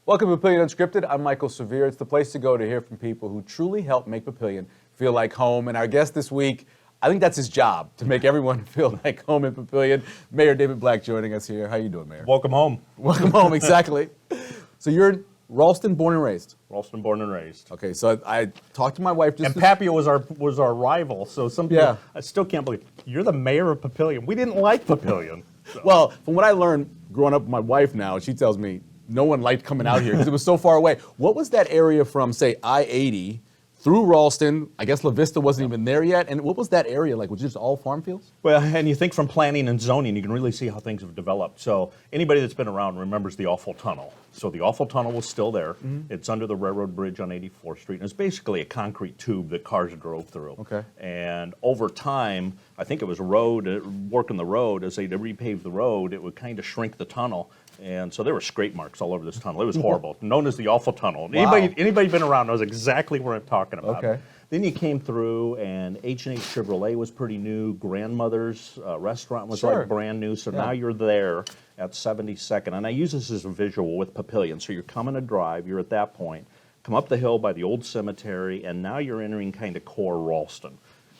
Welcome to Papillion UnScripted. I'm Michael Severe. It's the place to go to hear from people who truly help make Papillion feel like home. And our guest this week, I think that's his job, to make everyone feel like home in Papillion. Mayor David Black joining us here. How you doing, Mayor? Welcome home. Welcome home, exactly. So you're in Ralston, born and raised? Ralston, born and raised. Okay, so I talked to my wife just And Papio was our rival, so some people, Yeah. I still can't believe, you're the mayor of Papillion. We didn't like Papillion. So. Well, from what I learned growing up with my wife now, she tells me no one liked coming out here because it was so far away. What was that area from, say, I-80 through Ralston? I guess La Vista wasn't even there yet. And what was that area like? Was it just all farm fields? Well, and you think from planning and zoning, you can really see how things have developed. So anybody that's been around remembers the Awful Tunnel. So the Awful Tunnel was still there. Mm-hmm. It's under the railroad bridge on 84th Street. And it's basically a concrete tube that cars drove through. Okay. And over time, I think it was a road, working the road, as they repaved the road, it would kind of shrink the tunnel. And so there were scrape marks all over this tunnel. It was horrible, known as the Awful Tunnel. Wow. Anybody been around knows exactly what I'm talking about. Okay. Then you came through, and H&H Chevrolet was pretty new. Grandmother's restaurant was like brand new. So now you're there at 72nd. And I use this as a visual with Papillion. So you're coming to drive. You're at that point. Come up the hill by the old cemetery, and now you're entering kind of core Ralston.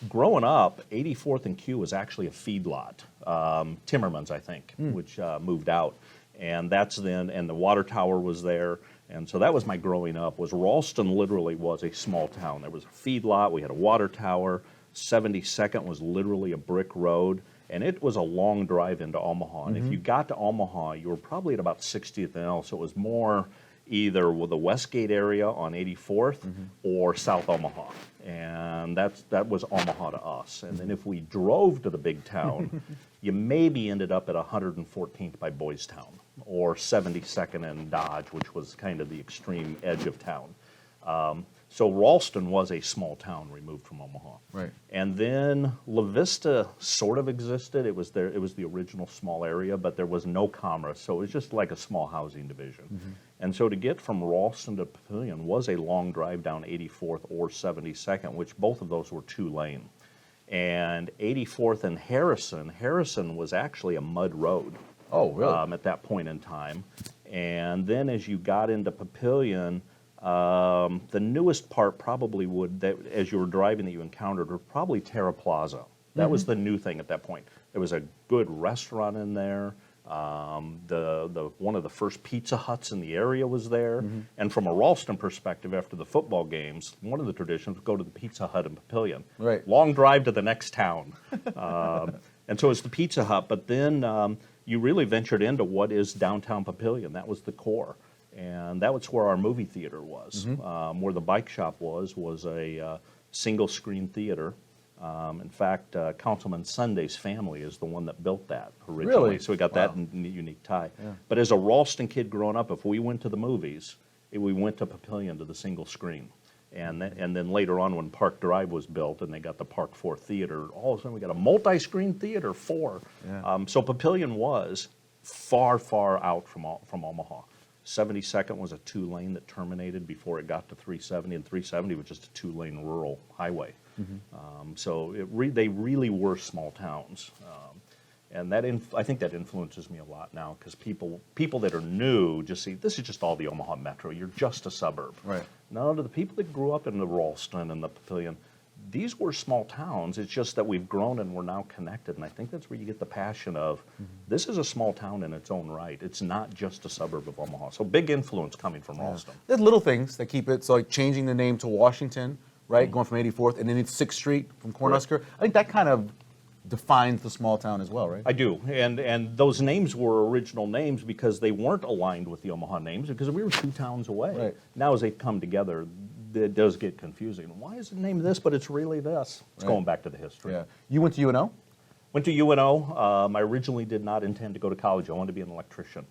Growing up, 84th and Q was actually a feedlot. Timmermans, I think, which moved out. And that's then, and the water tower was there. And so that was my growing up, was Ralston literally was a small town. There was a feedlot, we had a water tower, 72nd was literally a brick road, and it was a long drive into Omaha. And if you got to Omaha, you were probably at about 60th and L, so it was more either with the Westgate area on 84th or South Omaha. And that was Omaha to us. And then if we drove to the big town, you maybe ended up at 114th by Boys Town or 72nd and Dodge, which was kind of the extreme edge of town. So Ralston was a small town removed from Omaha. Right. And then La Vista sort of existed. It was there. It was the original small area, but there was no commerce, so it was just like a small housing division. And so to get from Ralston to Papillion was a long drive down 84th or 72nd, which both of those were 2-lane. And 84th and Harrison was actually a mud road. Oh, really? At that point in time. And then as you got into Papillion, the newest part probably as you were driving that you encountered, were probably Terra Plaza. That was the new thing at that point. There was a good restaurant in there. One of the first Pizza Huts in the area was there. And from a Ralston perspective, after the football games, one of the traditions was go to the Pizza Hut in Papillion. Right. Long drive to the next town. And so it's the Pizza Hut, but then you really ventured into what is downtown Papillion. That was the core. And that was where our movie theater was. Where the bike shop was a single-screen theater. In fact, Councilman Sunday's family is the one that built that originally. Really? So we got that unique tie. Yeah. But as a Ralston kid growing up, if we went to the movies, we went to Papillion to the single screen. And then later on when Park Drive was built and they got the Park 4 Theater, all of a sudden we got a multi-screen theater 4. Yeah. So Papillion was far, far out from Omaha. 72nd was a 2-lane that terminated before it got to 370, and 370 was just a 2-lane rural highway. So they really were small towns. And I think that influences me a lot now, because people that are new just see, this is just all the Omaha Metro. You're just a suburb. Right. No, to the people that grew up in the Ralston and the Papillion, these were small towns. It's just that we've grown and we're now connected. And I think that's where you get the passion of, this is a small town in its own right. It's not just a suburb of Omaha. So big influence coming from Ralston. There's little things that keep it, so like changing the name to Washington, right? Going from 84th, and then it's 6th Street from Cornhusker. I think that kind of defines the small town as well, right? I do, and those names were original names because they weren't aligned with the Omaha names, because we were 2 towns away. Right. Now as they come together, it does get confusing. Why is it named this, but it's really this? It's going back to the history. Yeah. You went to UNO? Went to UNO. I originally did not intend to go to college. I wanted to be an electrician.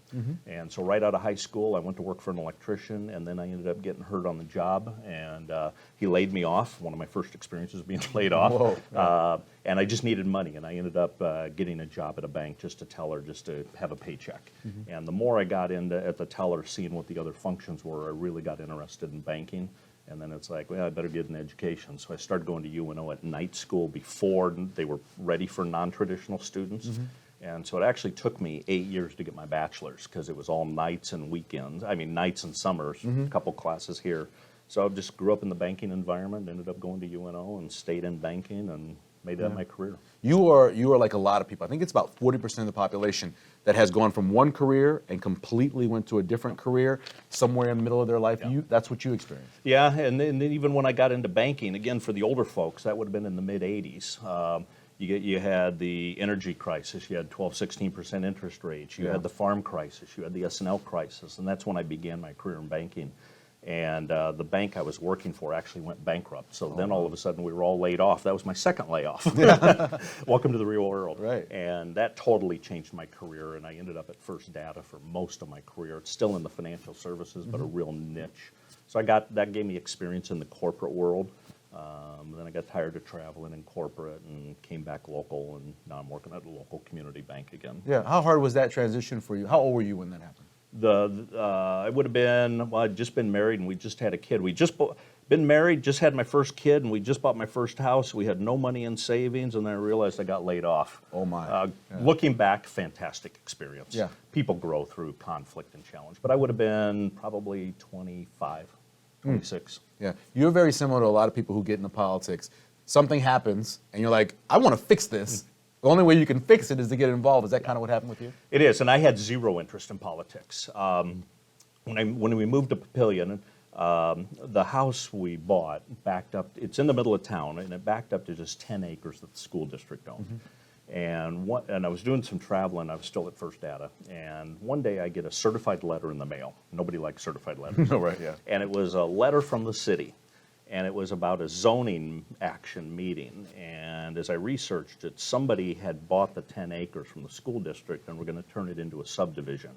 And so right out of high school, I went to work for an electrician, and then I ended up getting hurt on the job, and he laid me off. One of my first experiences being laid off. Whoa. And I just needed money, and I ended up getting a job at a bank just to have a paycheck. And the more I got at the teller, seeing what the other functions were, I really got interested in banking. And then it's like, well, I better get an education. So I started going to UNO at night school before they were ready for non-traditional students. And so it actually took me 8 years to get my bachelor's because it was all nights and weekends. I mean, nights and summers, a couple classes here. So I just grew up in the banking environment, ended up going to UNO and stayed in banking and made that my career. You are like a lot of people. I think it's about 40% of the population that has gone from one career and completely went to a different career somewhere in the middle of their life. Yeah. That's what you experienced. Yeah, and then even when I got into banking, again, for the older folks, that would have been in the mid-'80s. You had the energy crisis, you had 12, 16% interest rates, you had the farm crisis, you had the S&L crisis, and that's when I began my career in banking. And the bank I was working for actually went bankrupt. So then all of a sudden we were all laid off. That was my second layoff. Welcome to the real world. Right. And that totally changed my career. And I ended up at First Data for most of my career. It's still in the financial services, but a real niche. So that gave me experience in the corporate world. Then I got tired of traveling in corporate and came back local. And now I'm working at a local community bank again. Yeah. How hard was that transition for you? How old were you when that happened? I would have been, well, I'd just been married and we just had a kid. We just been married, just had my first kid, and we just bought my first house. We had no money in savings, and then I realized I got laid off. Oh, my. Looking back, fantastic experience. Yeah. People grow through conflict and challenge. But I would have been probably 25, 26. Yeah. You're very similar to a lot of people who get into politics. Something happens, and you're like, I want to fix this. The only way you can fix it is to get involved. Is that kind of what happened with you? It is, and I had zero interest in politics. When we moved to Papillion, the house we bought backed up. It's in the middle of town, and it backed up to just 10 acres that the school district owned. And I was doing some traveling. I was still at First Data, and one day I get a certified letter in the mail. Nobody likes certified letters. No, right, yeah. And it was a letter from the city. And it was about a zoning action meeting. And as I researched it, somebody had bought the 10 acres from the school district and were going to turn it into a subdivision.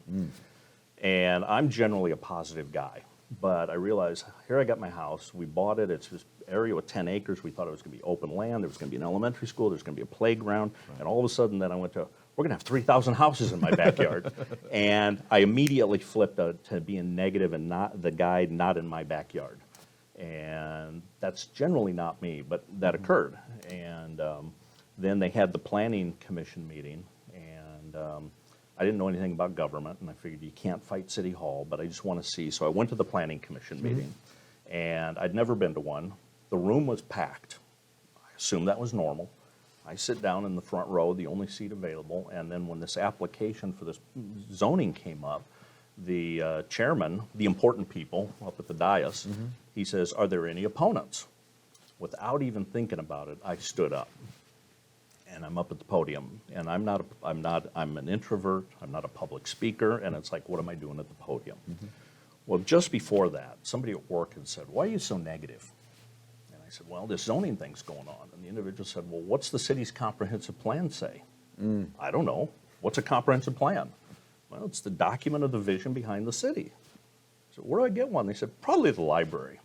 And I'm generally a positive guy. But I realized, here I got my house. We bought it. It's this area with 10 acres. We thought it was going to be open land. There was going to be an elementary school. There's going to be a playground. Right. And all of a sudden, then I went to, we're going to have 3,000 houses in my backyard. And I immediately flipped to being negative and not the guy, not in my backyard. And that's generally not me, but that occurred. And then they had the planning commission meeting, and I didn't know anything about government, and I figured you can't fight City Hall, but I just want to see. So I went to the planning commission meeting, and I'd never been to one. The room was packed. I assumed that was normal. I sit down in the front row, the only seat available, and then when this application for this zoning came up, the chairman, the important people up at the dais, he says, "Are there any opponents?" Without even thinking about it, I stood up, and I'm up at the podium, and I'm an introvert. I'm not a public speaker, and it's like, what am I doing at the podium? Well, just before that, somebody at work had said, "Why are you so negative?" And I said, "Well, this zoning thing's going on." And the individual said, "Well, what's the city's comprehensive plan say?" "I don't know. What's a comprehensive plan?" "Well, it's the document of the vision behind the city." So where do I get one? They said, "Probably the library."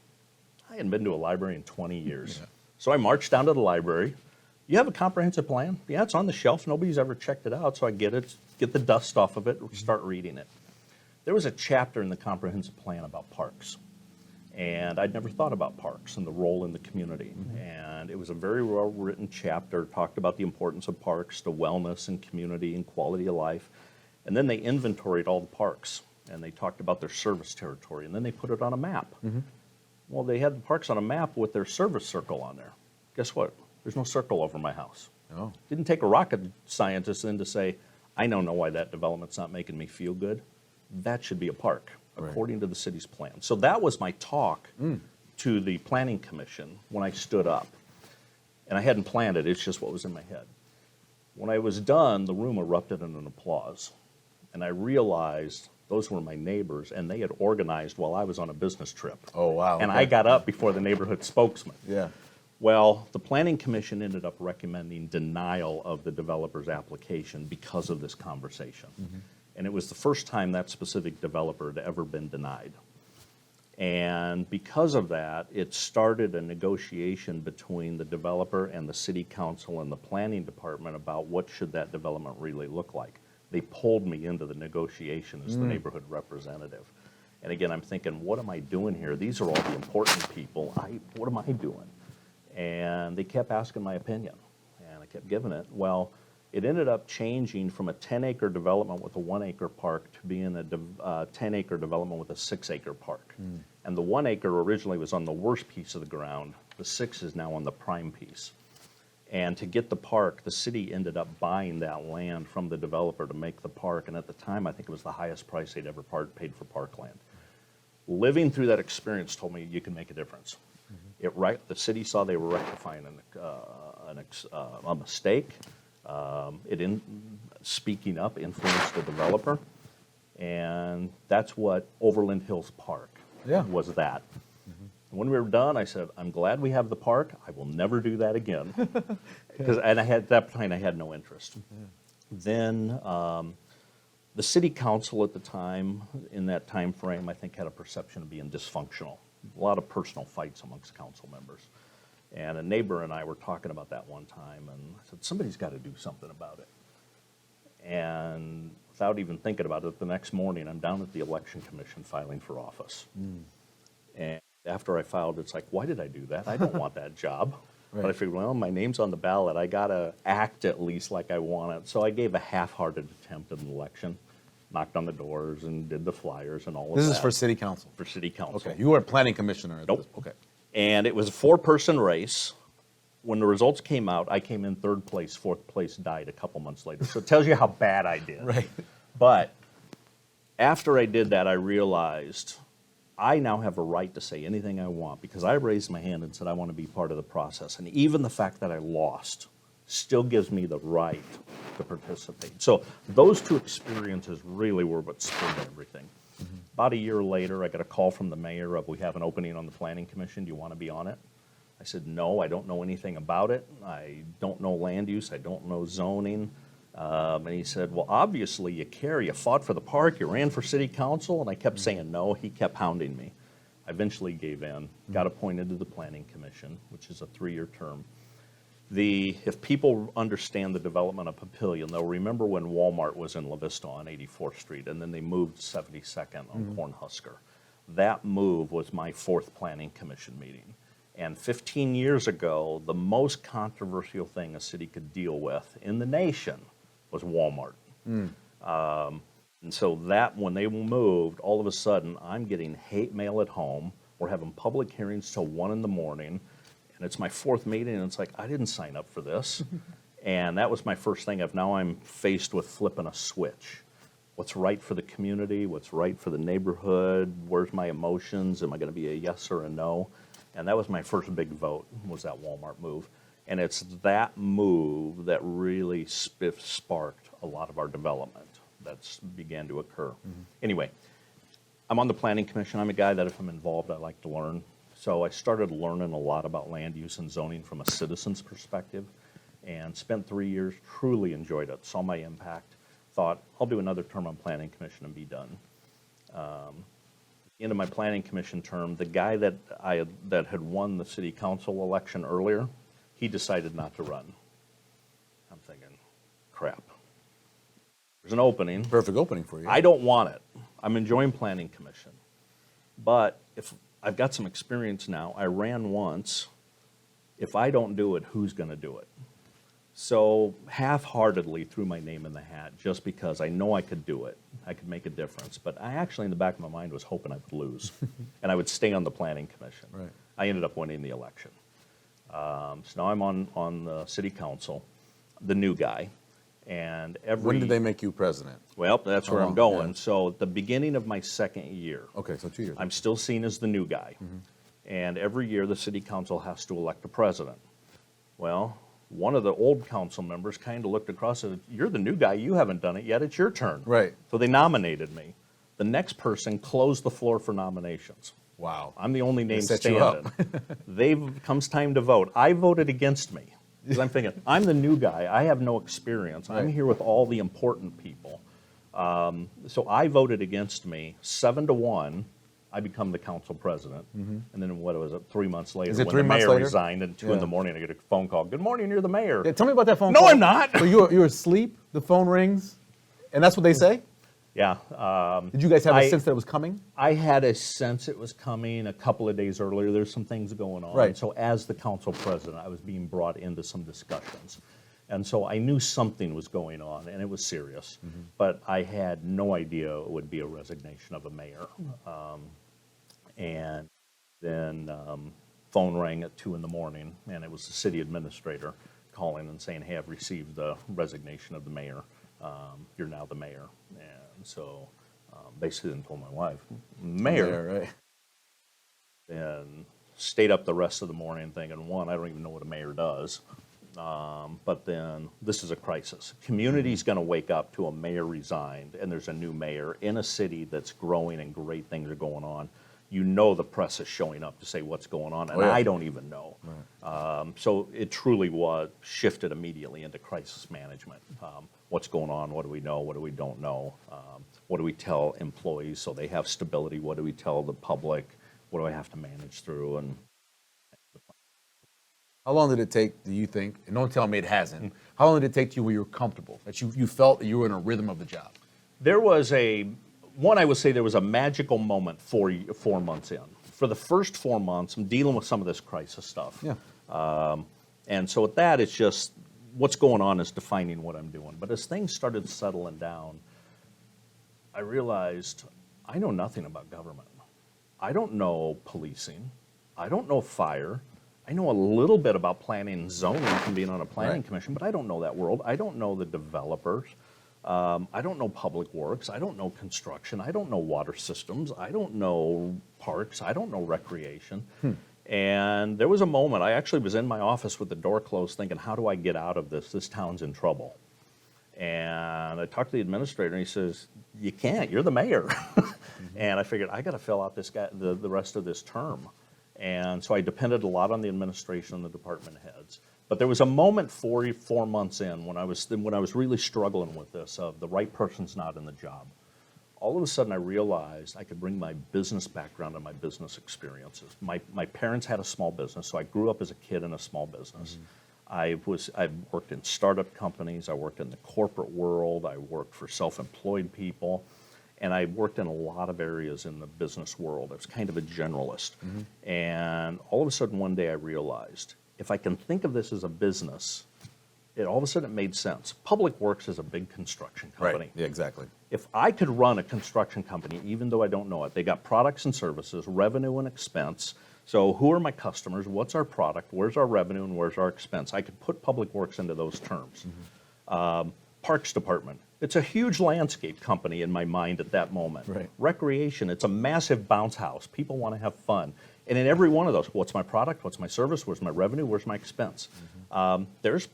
I hadn't been to a library in 20 years. Yeah. So I marched down to the library. "You have a comprehensive plan?" "Yeah, it's on the shelf. Nobody's ever checked it out." So I get it, get the dust off of it, start reading it. There was a chapter in the comprehensive plan about parks. And I'd never thought about parks and the role in the community. And it was a very well-written chapter, talked about the importance of parks to wellness and community and quality of life. And then they inventoried all the parks, and they talked about their service territory, and then they put it on a map. Well, they had the parks on a map with their service circle on there. Guess what? There's no circle over my house. Oh. Didn't take a rocket scientist then to say, I don't know why that development's not making me feel good. That should be a park, according to the city's plan. So that was my talk to the planning commission when I stood up. And I hadn't planned it, it's just what was in my head. When I was done, the room erupted in an applause. And I realized those were my neighbors, and they had organized while I was on a business trip. Oh, wow. And I got up before the neighborhood spokesman. Yeah. Well, the planning commission ended up recommending denial of the developer's application because of this conversation. And it was the first time that specific developer had ever been denied. And because of that, it started a negotiation between the developer and the city council and the planning department about what should that development really look like. They pulled me into the negotiation as the neighborhood representative. And again, I'm thinking, what am I doing here? These are all the important people. What am I doing? And they kept asking my opinion, and I kept giving it. Well, It ended up changing from a 10-acre development with a 1-acre park to being a 10-acre development with a 6-acre park. And the 1 acre originally was on the worst piece of the ground. The 6 is now on the prime piece. And to get the park, the city ended up buying that land from the developer to make the park. And at the time, I think it was the highest price they'd ever paid for parkland. Living through that experience told me you can make a difference. The city saw they were rectifying a mistake. Speaking up influenced the developer. And that's what Overland Hills Park was that. When we were done, I said, I'm glad we have the park. I will never do that again. And at that point, I had no interest. Then the city council at the time, in that time frame, I think had a perception of being dysfunctional. A lot of personal fights amongst council members. And a neighbor and I were talking about that one time, and I said, somebody's got to do something about it. And without even thinking about it, the next morning, I'm down at the election commission filing for office. And after I filed, it's like, why did I do that? I don't want that job. Right. But I figured, well, my name's on the ballot. I got to act at least like I want it. So I gave a half-hearted attempt at an election, knocked on the doors and did the flyers and all of that. This is for city council? For city council. Okay, you were a planning commissioner at Nope. this. Okay. And it was a 4-person race. When the results came out, I came in 3rd place. 4th place died a couple months later. So it tells you how bad I did. Right. But after I did that, I realized I now have a right to say anything I want because I raised my hand and said I want to be part of the process. And even the fact that I lost still gives me the right to participate. So those 2 experiences really were what spurred everything. About a year later, I got a call from the mayor of, we have an opening on the planning commission. Do you want to be on it? I said, no, I don't know anything about it. I don't know land use. I don't know zoning. And he said, well, obviously you care. You fought for the park. You ran for city council. And I kept saying no. He kept hounding me. I eventually gave in, got appointed to the planning commission, which is a 3-year term. If people understand the development of Papillion, they'll remember when Walmart was in La Vista on 84th Street, and then they moved 72nd on Cornhusker. That move was my 4th planning commission meeting. And 15 years ago, the most controversial thing a city could deal with in the nation was Walmart. And so that, when they moved, all of a sudden, I'm getting hate mail at home. We're having public hearings till 1 in the morning. And it's my 4th meeting, and it's like, I didn't sign up for this. And that was my first thing of now I'm faced with flipping a switch. What's right for the community? What's right for the neighborhood? Where's my emotions? Am I going to be a yes or a no? And that was my first big vote, was that Walmart move. And it's that move that really sparked a lot of our development that began to occur. Anyway, I'm on the planning commission. I'm a guy that if I'm involved, I like to learn. So I started learning a lot about land use and zoning from a citizen's perspective and spent 3 years, truly enjoyed it, saw my impact, thought I'll do another term on planning commission and be done. Into my planning commission term, the guy that had won the city council election earlier, he decided not to run. I'm thinking, crap. There's an opening. Perfect opening for you. I don't want it. I'm enjoying planning commission. But if I've got some experience now, I ran once. If I don't do it, who's going to do it? So half-heartedly threw my name in the hat just because I know I could do it. I could make a difference. But I actually, in the back of my mind, was hoping I would lose. And I would stay on the planning commission. Right. I ended up winning the election. So now I'm on the city council, the new guy. And When did they make you president? Well, that's where I'm going. Yeah. So at the beginning of my 2nd year, Okay, so 2 years. I'm still seen as the new guy. And every year the city council has to elect a president. Well, one of the old council members kind of looked across and said, you're the new guy, you haven't done it yet, it's your turn. Right. So they nominated me. The next person closed the floor for nominations. Wow. I'm the only name set you up. standing. Comes time to vote. I voted against me. Because I'm thinking, I'm the new guy, I have no experience. I'm Right. here with all the important people. So I voted against me, 7-1. I become the council president. And then what was it, 3 months later, Is it when 3 the months mayor later? resigned, at 2 in the morning, I get a phone call. Good morning, you're the mayor. Yeah, tell me about that phone No, call. I'm not. So you're asleep, the phone rings, and that's what they say? Yeah. Did you guys have a sense that it was coming? I had a sense it was coming a couple of days earlier. There's some things going on. Right. So as the council president, I was being brought into some discussions. And so I knew something was going on, and it was serious. But I had no idea it would be a resignation of a mayor. And then phone rang at 2 in the morning, and it was the city administrator calling and saying, hey, I've received the resignation of the mayor. You're now the mayor. And so basically then told my wife, mayor, right. and stayed up the rest of the morning thinking, one, I don't even know what a mayor does. But then this is a crisis. Community's going to wake up to a mayor resigned, and there's a new mayor in a city that's growing and great things are going on. You know the press is showing up to say what's going on, and I don't even know. Right. So it truly was shifted immediately into crisis management. What's going on? What do we know? What do we don't know? What do we tell employees so they have stability? What do we tell the public? What do I have to manage through? And How long did it take, do you think, and don't tell me it hasn't, how long did it take to you where you were comfortable, that you felt that you were in a rhythm of the job? there was I would say there was a magical moment 4 months in. For the first 4 months, I'm dealing with some of this crisis stuff. Yeah. And so with that, it's just what's going on is defining what I'm doing. But as things started settling down, I realized I know nothing about government. I don't know policing. I don't know fire. I know a little bit about planning and zoning from being on a planning commission, but I don't know that world. I don't know the developers. I don't know public works. I don't know construction. I don't know water systems. I don't know parks. I don't know recreation. And there was a moment, I actually was in my office with the door closed thinking, how do I get out of this? This town's in trouble. And I talked to the administrator, and he says, you can't, you're the mayor. And I figured, I got to fill out the rest of this term. And so I depended a lot on the administration and the department heads. But there was a moment 4 months in when I was really struggling with this of the right person's not in the job. All of a sudden I realized I could bring my business background and my business experiences. My parents had a small business, so I grew up as a kid in a small business. I've worked in startup companies, I worked in the corporate world, I worked for self-employed people, and I worked in a lot of areas in the business world. I was kind of a generalist. And all of a sudden one day I realized, if I can think of this as a business, all of a sudden it made sense. Public Works is a big construction company. Right, yeah, exactly. If I could run a construction company, even though I don't know it, they got products and services, revenue and expense. So who are my customers? What's our product? Where's our revenue and where's our expense? I could put Public Works into those terms. Parks Department. It's a huge landscape company in my mind at that moment. Right. Recreation. It's a massive bounce house. People want to have fun. And in every one of those, what's my product? What's my service? Where's my revenue? Where's my expense? There's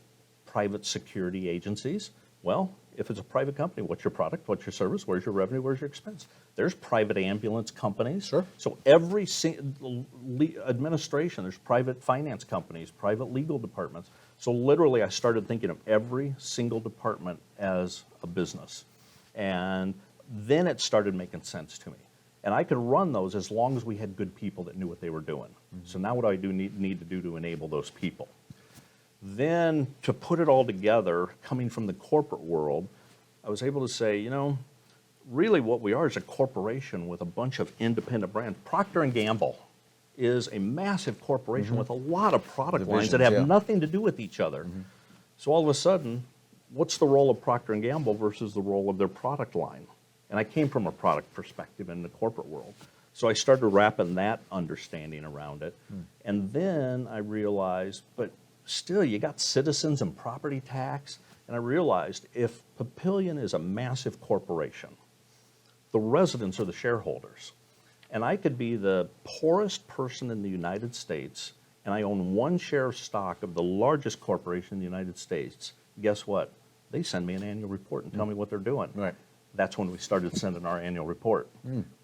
private security agencies. Well, if it's a private company, what's your product? What's your service? Where's your revenue? Where's your expense? There's private ambulance companies. Sure. So every administration, there's private finance companies, private legal departments. So literally I started thinking of every single department as a business. And then it started making sense to me. And I could run those as long as we had good people that knew what they were doing. So now what do I need to do to enable those people? Then to put it all together, coming from the corporate world, I was able to say, really what we are is a corporation with a bunch of independent brands. Procter & Gamble is a massive corporation with a lot of product lines that have nothing to do with each other. So all of a sudden, what's the role of Procter & Gamble versus the role of their product line? And I came from a product perspective in the corporate world. So I started wrapping that understanding around it. And then I realized, but still, you got citizens and property tax. And I realized if Papillion is a massive corporation, the residents are the shareholders. And I could be the poorest person in the United States, and I own 1 share of stock of the largest corporation in the United States. Guess what? They send me an annual report and tell me what they're doing. Right. That's when we started sending our annual report.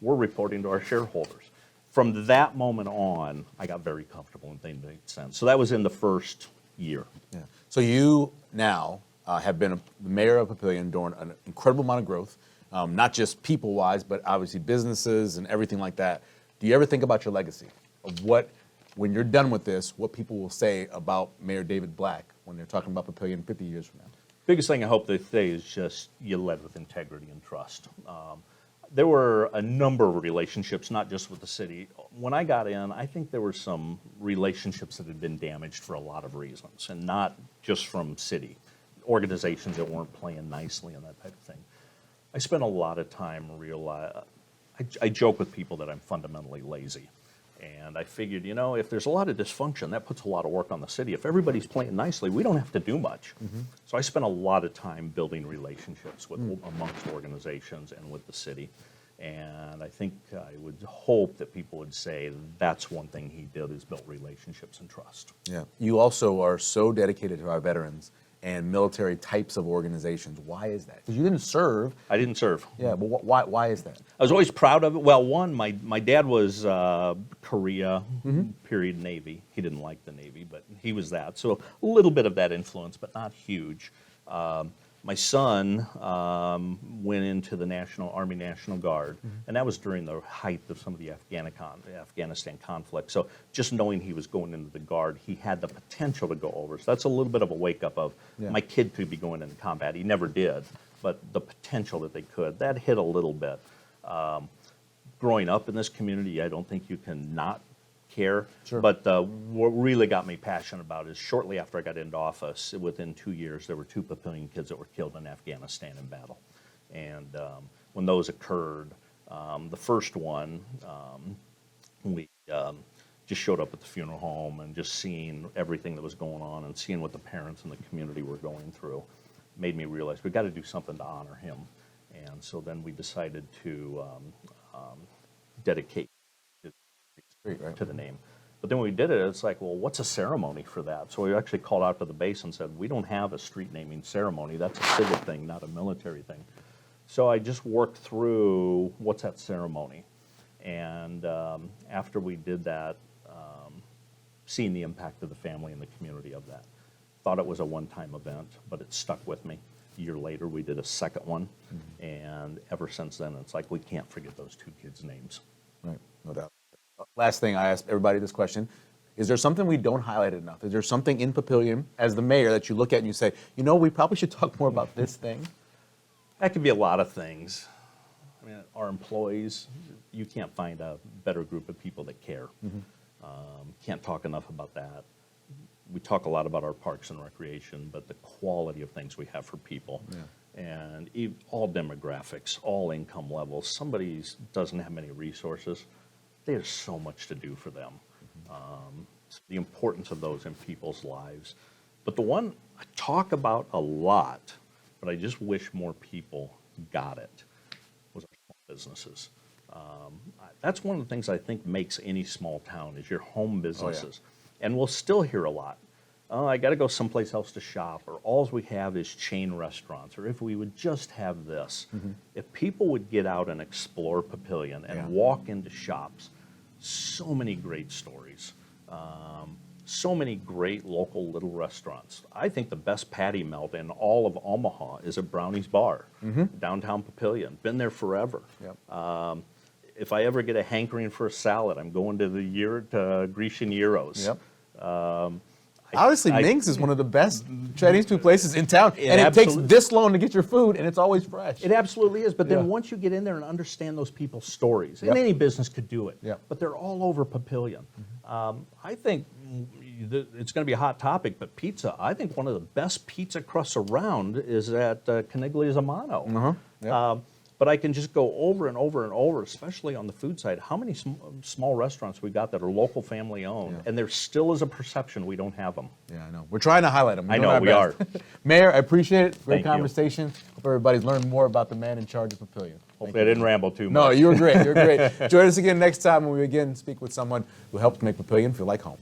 We're reporting to our shareholders. From that moment on, I got very comfortable and things made sense. So that was in the first year. Yeah. So you now have been the mayor of Papillion during an incredible amount of growth, not just people-wise, but obviously businesses and everything like that. Do you ever think about your legacy of when you're done with this, what people will say about Mayor David Black when they're talking about Papillion 50 years from now? Biggest thing I hope they say is just you led with integrity and trust. There were a number of relationships, not just with the city. When I got in, I think there were some relationships that had been damaged for a lot of reasons, and not just from city. organizations that weren't playing nicely and that type of thing. I spent a lot of time I joke with people that I'm fundamentally lazy. And I figured, if there's a lot of dysfunction, that puts a lot of work on the city. If everybody's playing nicely, we don't have to do much. So I spent a lot of time building relationships with amongst organizations and with the city. And I think I would hope that people would say that's one thing he did, is built relationships and trust. Yeah. You also are so dedicated to our veterans and military types of organizations. Why is that? Because you didn't serve. I didn't serve. Yeah, but why is that? I was always proud of it. Well, one, my dad was Korea, period, Navy. He didn't like the Navy, but he was that. So a little bit of that influence, but not huge. My son went into the Army National Guard, and that was during the height of some of the Afghanistan conflict. So just knowing he was going into the Guard, he had the potential to go over. So that's a little bit of a wake-up of my kid could be going into combat. He never did, but the potential that they could, that hit a little bit. Growing up in this community, I don't think you can not care. Sure. But what really got me passionate about is shortly after I got into office, within 2 years, there were 2 Papillion kids that were killed in Afghanistan in battle. And when those occurred, the first one, we just showed up at the funeral home and just seeing everything that was going on and seeing what the parents and the community were going through made me realize we've got to do something to honor him. And so then we decided to dedicate to the name. But then when we did it, it's like, well, what's a ceremony for that? So we actually called out to the base and said, we don't have a street naming ceremony. That's a civic thing, not a military thing. So I just worked through what's that ceremony. And after we did that, seeing the impact of the family and the community of that. Thought it was a one-time event, but it stuck with me. A year later, we did a second one. And ever since then, it's like, we can't forget those 2 kids' names. Right, no doubt. Last thing, I ask everybody this question. Is there something we don't highlight enough? Is there something in Papillion, as the mayor, that you look at and you say, we probably should talk more about this thing? That could be a lot of things. I mean, our employees, you can't find a better group of people that care. Can't talk enough about that. We talk a lot about our parks and recreation, but the quality of things we have for people. And all demographics, all income levels. Somebody doesn't have many resources. There's so much to do for them. The importance of those in people's lives. But the one I talk about a lot, but I just wish more people got it, was our small businesses. That's one of the things I think makes any small town is your home businesses. And we'll still hear a lot. Oh, I got to go someplace else to shop, or all we have is chain restaurants, or if we would just have this. If people would get out and explore Papillion and walk into shops, so many great stories, so many great local little restaurants. I think the best patty melt in all of Omaha is at Brownie's Bar, downtown Papillion. Been there forever. If I ever get a hankering for a salad, I'm going to Grecian Gyros. Honestly, Ming's is one of the best Chinese food places in town, and it takes this long to get your food, and it's always fresh. It absolutely is, but then once you get in there and understand those people's stories, and any business could do it, but they're all over Papillion. I think it's going to be a hot topic, but pizza, I think one of the best pizza crusts around is at Caniglia's Amano. But I can just go over and over and over, especially on the food side, how many small restaurants we got that are local family owned, and there still is a perception we don't have them. Yeah, I know. We're trying to highlight them. I know, we are. Mayor, I appreciate it. Great Thank conversation. Hope everybody's learned more about the man in charge of Papillion. Hopefully I didn't ramble too much. No, you were great. You're great. Join us again next time when we again speak with someone who helped make Papillion feel like home.